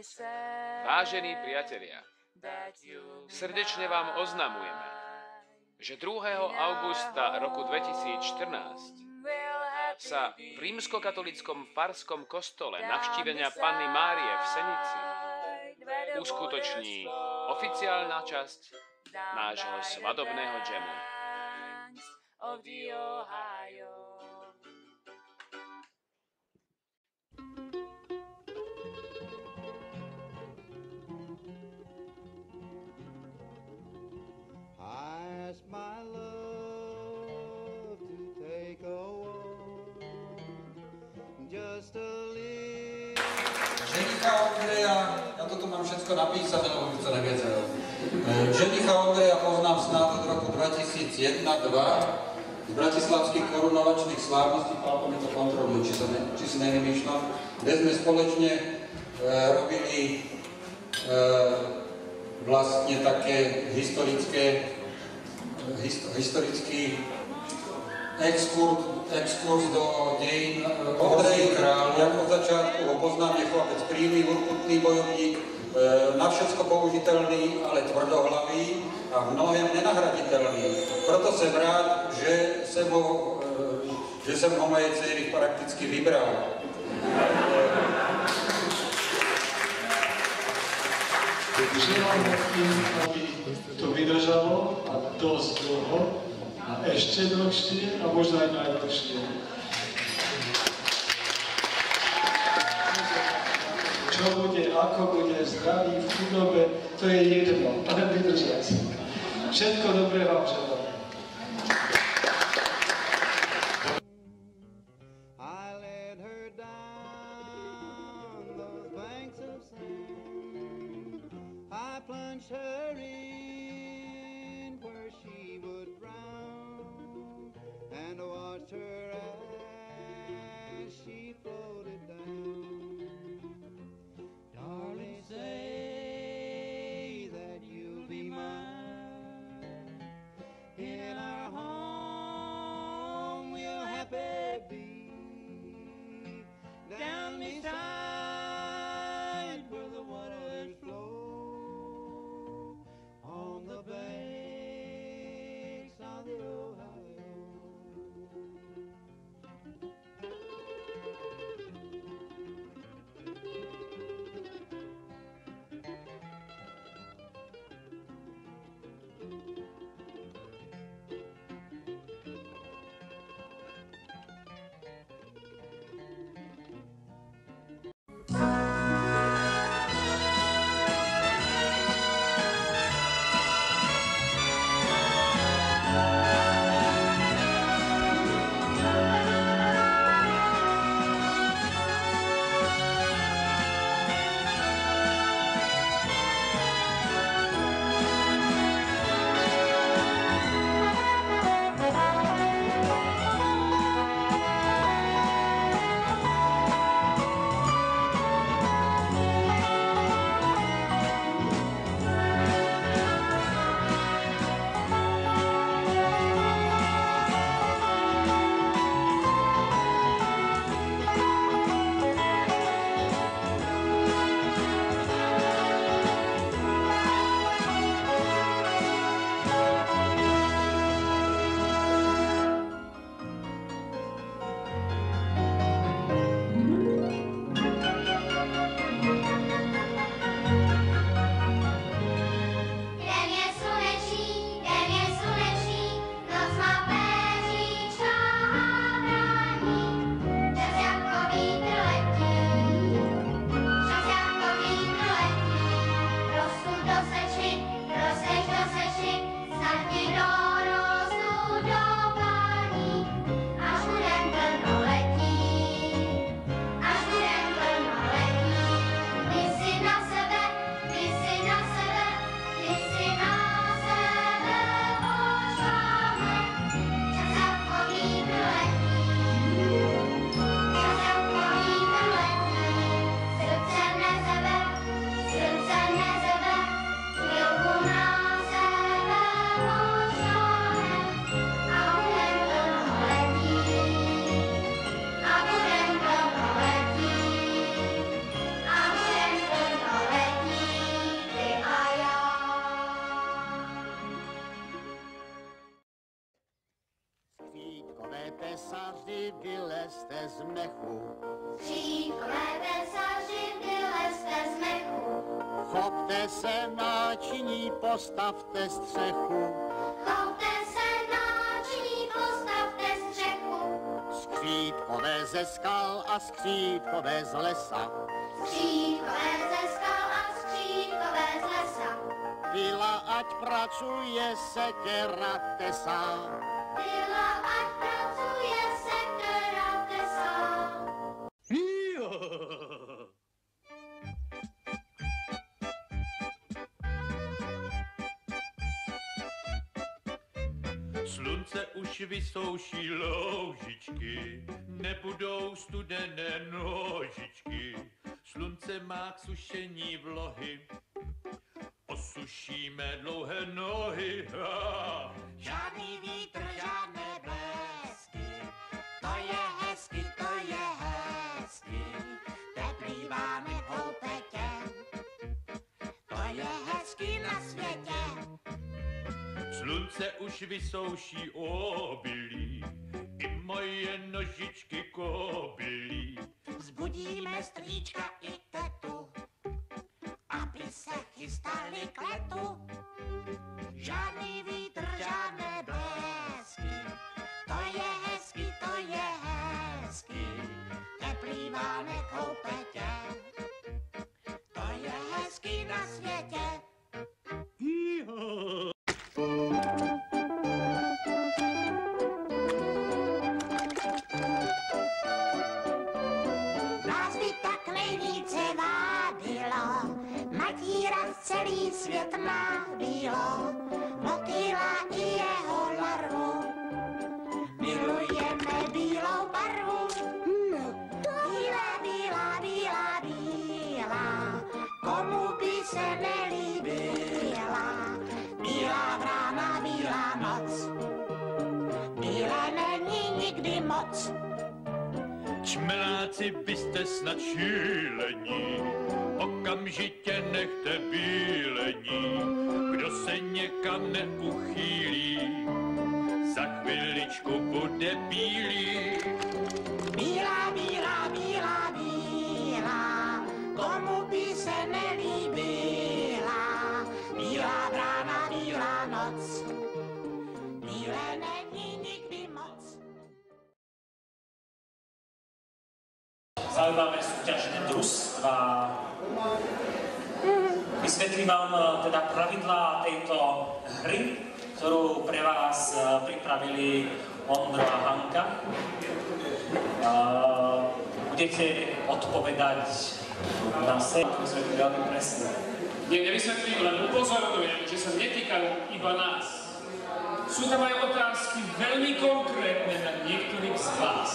Vážení priatelia, srdečne vám oznamujeme, že 2. augusta roku 2014 sa v rímskokatolíckom farskom kostole Navštívenia Panny Márie v Senici uskutoční oficiálna časť nášho svadobného džemu. Ask my love to take a walk, just a little. Ženicha Ondreja, ja toto mám všetko napísané, lebo by to nevedel. Ženicha Ondreja poznám snáď od roku 2001-2002 z bratislavských korunovačných slávností, Pálko mi to kontroluje, či si nevymýšľam, kde sme spoločne robili vlastne také historický exkurs do dejín. Ondrej, jak od začiatku ho poznám, je chlapec príjmy, urputný bojovník, na všetko použiteľný, ale tvrdohlavý a v mnohém nenahraditeľný. Proto som rád, že som ho mojej dcery prakticky vybral. Želám tým, aby to vydržalo a dosť dlho a ešte dlhšie a možno aj najdlhšie. Čo bude, ako bude, zdraví, v chudobe, to je jedno, ale vydržať. Všetko dobré vám želám. I plunged her in where she would drown and watched her as she floated down. Darling, say that you'll be mine. In our home we'll happy be. Down beside where the waters flow, vylezte z mechu. Křídkové tesaři, vylezte z mechu. Chopte se náčiní, postavte střechu. Chopte se náčiní, postavte střechu. Skřídkové ze skal a skřídkové z lesa. Skřídkové ze skal a skřídkové z lesa. Vila, ať pracuje sekera tesa. Vila, ať pracuje sekera tesa. Slunce už vysouší loužičky, nebudou studené nožičky. Slunce má k sušení vlohy, osušíme dlouhé nohy. Žádný vítr, žádné blesky, to je hezky, to je hezky. Teplý vánek v houpetě, to je hezky na světě. Slunce už vysouší obilí, i moje nožičky kobylí. Vzbudíme strýčka i tetu, aby se chystali k letu. Žádný vítr, žádné blesky, to je hezky, to je hezky. Teplý vánek v houpetě, to je hezky na světě. Nás by tak nejvíce vábilo natírat celý svět na bílo, motýla i jeho larvu. Milujeme bílou barvu. Bílá, bílá, bílá, bílá, komu by se nelíbila. Bílá vrána, bílá noc, bílé není nikdy moc. Čmeláci byste snad šílení, okamžitě nechte bílení. Kdo se někam neuchýlí, za chviličku bude bílý. Bílá, bílá, bílá, bílá, komu by se nelíbila. Bílá vrána, bílá noc, bílé není nikdy moc. Zaujímavé súťažné družstva. Vysvetlím vám teda pravidlá tejto hry, ktorú pre vás pripravili Ondro a Hanka. Budete odpovedať na sebe, vysvetlím veľmi presne. Nie, nevysvetlím, len upozorňujem, že sa netýkajú iba nás. Sú tam aj otázky veľmi konkrétne na niektorých z vás.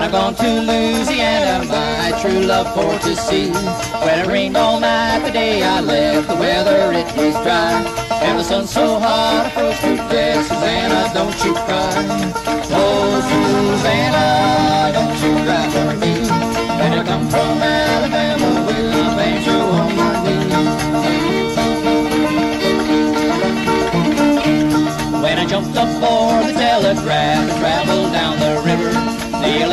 I've gone to Louisiana, my true love for to see. When it rained all night the day I left, the weather it was dry, and the sun so hot I froze to death. Susanna, don't you cry. Oh, Susanna, don't you cry for me. And I come from Alabama with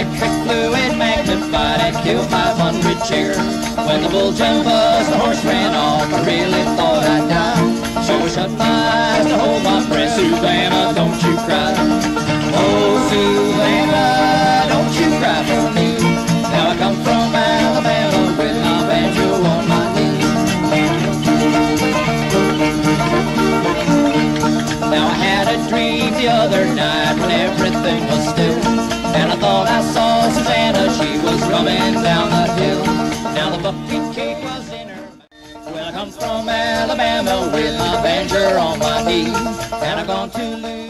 electric fluid magnified and killed 500 chairs. When the bull jumped us, the horse ran off, I really thought I'd die. So I shut my eyes to hold my breath. Susanna, don't you cry. Oh, Susanna, don't you cry for me. Now I come from Alabama with my banjo on my knee. Now I had a dream the other night when everything was still, and I thought I saw Susanna, she was coming down the hill. Now the bucket cake was in her mouth. Well, I come from Alabama with my banjo on my knee, and I've gone to lose.